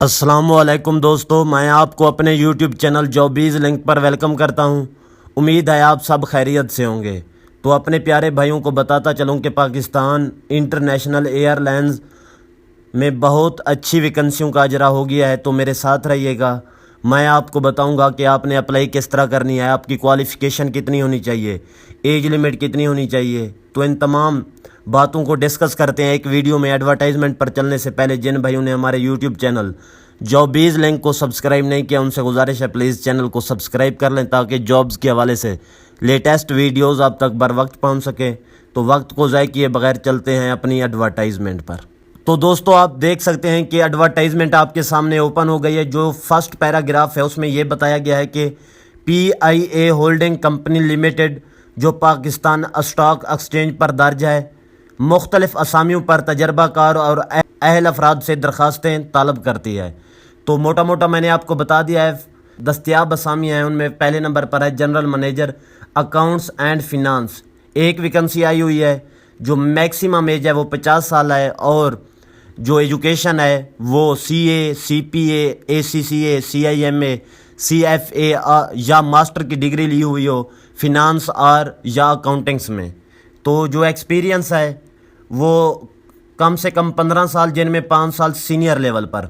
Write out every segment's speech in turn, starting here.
السلام علیکم دوستو، میں آپ کو اپنے یوٹیوب چینل جابیز لنک پر ویلکم کرتا ہوں۔ امید ہے آپ سب خیریت سے ہوں گے۔ تو اپنے پیارے بھائیوں کو بتاتا چلوں کہ پاکستان انٹرنیشنل ایئر لائنز میں بہت اچھی ویکنسیوں کا اجرا ہو گیا ہے، تو میرے ساتھ رہیے گا۔ میں آپ کو بتاؤں گا کہ آپ نے اپلائی کس طرح کرنی ہے، آپ کی کوالیفیکیشن کتنی ہونی چاہیے، ایج لمٹ کتنی ہونی چاہیے۔ تو ان تمام باتوں کو ڈسکس کرتے ہیں ایک ویڈیو میں۔ ایڈورٹائزمنٹ پر چلنے سے پہلے جن بھائیوں نے ہمارے یوٹیوب چینل جابیز لنک کو سبسکرائب نہیں کیا، ان سے گزارش ہے پلیز چینل کو سبسکرائب کر لیں تاکہ جابز کے حوالے سے لیٹسٹ ویڈیوز آپ تک بر وقت پہنچ سکیں۔ تو وقت کو ضائع کیے بغیر چلتے ہیں اپنی ایڈورٹائزمنٹ پر۔ تو دوستو آپ دیکھ سکتے ہیں کہ ایڈورٹائزمنٹ آپ کے سامنے اوپن ہو گئی ہے۔ جو فرسٹ پیراگراف ہے اس میں یہ بتایا گیا ہے کہ پی آئی اے ہولڈنگ کمپنی لمیٹڈ جو پاکستان اسٹاک ایکسچینج پر درج ہے، مختلف اسامیوں پر تجربہ کار اور اہل افراد سے درخواستیں طلب کرتی ہے۔ تو موٹا موٹا میں نے آپ کو بتا دیا ہے۔ دستیاب اسامی ہیں، ان میں پہلے نمبر پر ہے general manager accounts and finance. ایک ویکنسی آئی ہوئی ہے، جو میکسیمم ایج ہے وہ 50 سال ہے، اور جو ایجوکیشن ہے وہ سی A, C P a, A C C A, C I am a, C F اے یا ماسٹر کی ڈگری لی ہوئی ہو فینانس اور یا اکاؤنٹنگس میں۔ تو جو ایکسپیرینس ہے وہ کم سے کم 15 سال، جن میں 5 سال سینئر لیول پر۔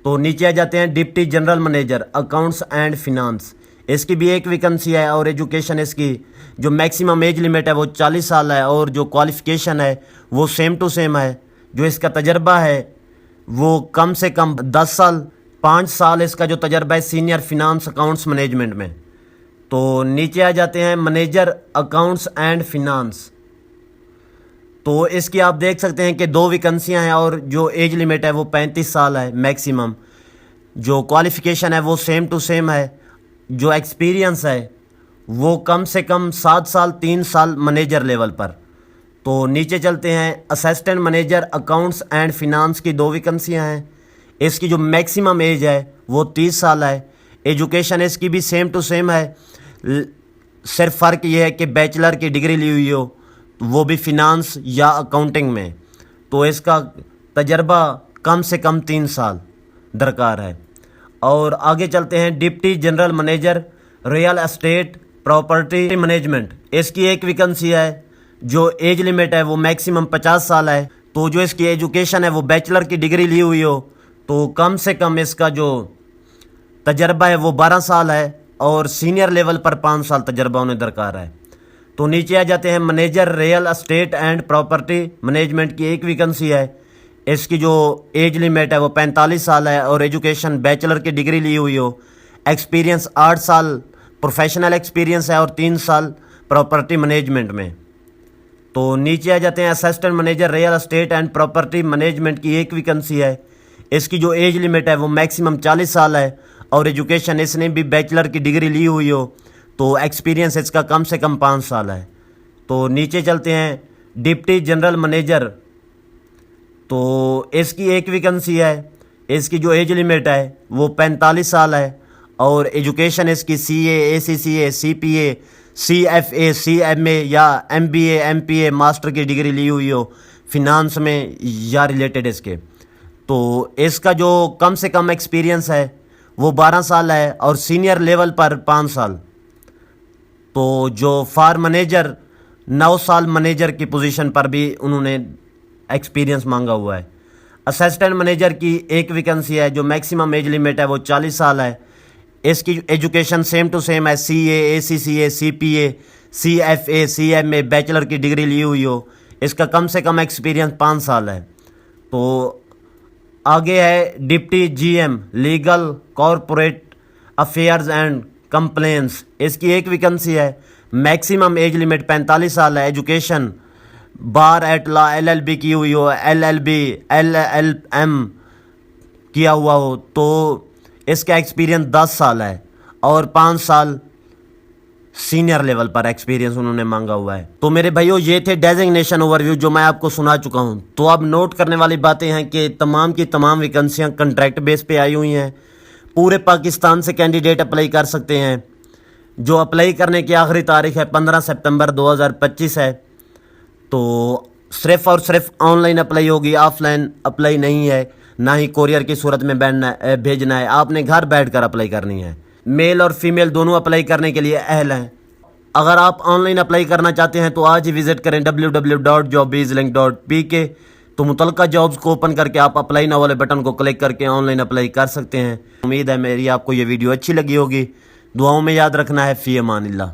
تو نیچے آ جاتے ہیں deputy general manager accounts and finance. اس کی بھی ایک ویکنسی ہے، اور ایجوکیشن اس کی جو میکسیمم ایج لمٹ ہے وہ 40 سال ہے، اور جو کوالیفیکیشن ہے وہ سیم ٹو سیم ہے۔ جو اس کا تجربہ ہے وہ کم سے کم 10 سال، 5 سال اس کا جو تجربہ ہے سینئر فینانس اکاؤنٹس مینجمنٹ میں۔ تو نیچے آ جاتے ہیں منیجر اکاؤنٹس اینڈ فینانس۔ تو اس کی آپ دیکھ سکتے ہیں کہ 2 ویکنسیاں ہیں، اور جو ایج لمٹ ہے وہ 35 سال ہے میکسیمم۔ جو کوالیفیکیشن ہے وہ سیم ٹو سیم ہے۔ جو ایکسپیرینس ہے وہ کم سے کم 7 سال، 3 سال منیجر لیول پر۔ تو نیچے چلتے ہیں assistant manager accounts and finance کی 2 ویکنسیاں ہیں۔ اس کی جو میکسیمم ایج ہے وہ 30 سال ہے۔ ایجوکیشن اس کی بھی سیم ٹو سیم ہے، صرف فرق یہ ہے کہ بیچلر کی ڈگری لی ہوئی ہو، وہ بھی فینانس یا اکاؤنٹنگ میں۔ تو اس کا تجربہ کم سے کم 3 سال درکار ہے۔ اور آگے چلتے ہیں deputy general manager real estate property management. اس کی ایک ویکنسی ہے، جو ایج لمٹ ہے وہ میکسیمم 50 سال ہے۔ تو جو اس کی ایجوکیشن ہے وہ بیچلر کی ڈگری لی ہوئی ہو، تو کم سے کم اس کا جو تجربہ ہے وہ 12 سال ہے، اور سینئر لیول پر 5 سال تجربہ انہیں درکار ہے۔ تو نیچے آ جاتے ہیں manager real state and property management کی ایک ویکنسی ہے۔ اس کی جو ایج لمٹ ہے وہ 45 سال ہے، اور ایجوکیشن بیچلر کی ڈگری لی ہوئی ہو۔ ایکسپیرینس 8 سال پروفیشنل ایکسپیرینس ہے، اور 3 سال پراپرٹی مینجمنٹ میں۔ تو نیچے آ جاتے ہیں assistant manager real state and property management کی ایک ویکنسی ہے۔ اس کی جو ایج لمٹ ہے وہ میکسیمم 40 سال ہے، اور ایجوکیشن اس نے بھی بیچلر کی ڈگری لی ہوئی ہو، تو ایکسپیرینس اس کا کم سے کم 5 سال ہے۔ تو نیچے چلتے ہیں ڈپٹی جنرل منیجر۔ تو اس کی ایک ویکنسی ہے۔ اس کی جو ایج لمٹ ہے وہ 45 سال ہے، اور ایجوکیشن اس کی سی A, A C C A, C P A, C F A, C M A یا M B A, M P A master کی ڈگری لی ہوئی ہو فینانس میں یا ریلیٹڈ اس کے۔ تو اس کا جو کم سے کم ایکسپیرینس ہے وہ 12 سال ہے، اور سینئر لیول پر 5 سال۔ تو جو فار منیجر 9 سال منیجر کی پوزیشن پر بھی انہوں نے ایکسپیرینس مانگا ہوا ہے۔ اسسٹنٹ منیجر کی ایک ویکنسی ہے، جو میکسیمم ایج لمٹ ہے وہ 40 سال ہے۔ اس کی ایجوکیشن سیم ٹو سیم ہے، C A, A C C A, C P A, C F A, C M A, bachelor کی ڈگری لی ہوئی ہو۔ اس کا کم سے کم ایکسپیرینس 5 سال ہے۔ تو آگے ہے deputy G M legal corporate affairs and compliance. اس کی ایک ویکنسی ہے، میکسیمم ایج لمٹ 45 سال ہے۔ Education bar at law L L B کی ہوئی ہو، L L B, L L M کیا ہوا ہو، تو اس کا ایکسپیرینس 10 سال ہے، اور 5 سال سینئر لیول پر ایکسپیرینس انہوں نے مانگا ہوا ہے۔ تو میرے بھائیو یہ تھے ڈیزگنیشن اوور ویو، جو میں آپ کو سنا چکا ہوں۔ تو اب نوٹ کرنے والی باتیں ہیں کہ تمام کی تمام ویکنسیاں کنٹریکٹ بیس پہ آئی ہوئی ہیں۔ پورے پاکستان سے کینڈیڈیٹ اپلائی کر سکتے ہیں۔ جو اپلائی کرنے کی آخری تاریخ ہے 15 سپتمبر 2025 ہے۔ تو صرف اور صرف آن لائن اپلائی ہوگی، آف لائن اپلائی نہیں ہے۔ نہ ہی کوریئر کی صورت میں بھیجنا ہے. آپ نے گھر بیٹھ کر اپلائی کرنی ہے. میل اور فیمیل دونوں اپلائی کرنے کے لیے اہل ہیں. اگر آپ آن لائن اپلائی کرنا چاہتے ہیں تو آج ہی وزٹ کریں www.jobbizlink.pk. تو متعلقہ جابز کو اوپن کر کے آپ اپلائی ناؤ والے بٹن کو کلک کر کے آن لائن اپلائی کر سکتے ہیں. امید ہے میری آپ کو یہ ویڈیو اچھی لگی ہوگی. دعاؤں میں یاد رکھنا ہے. فی امان اللہ.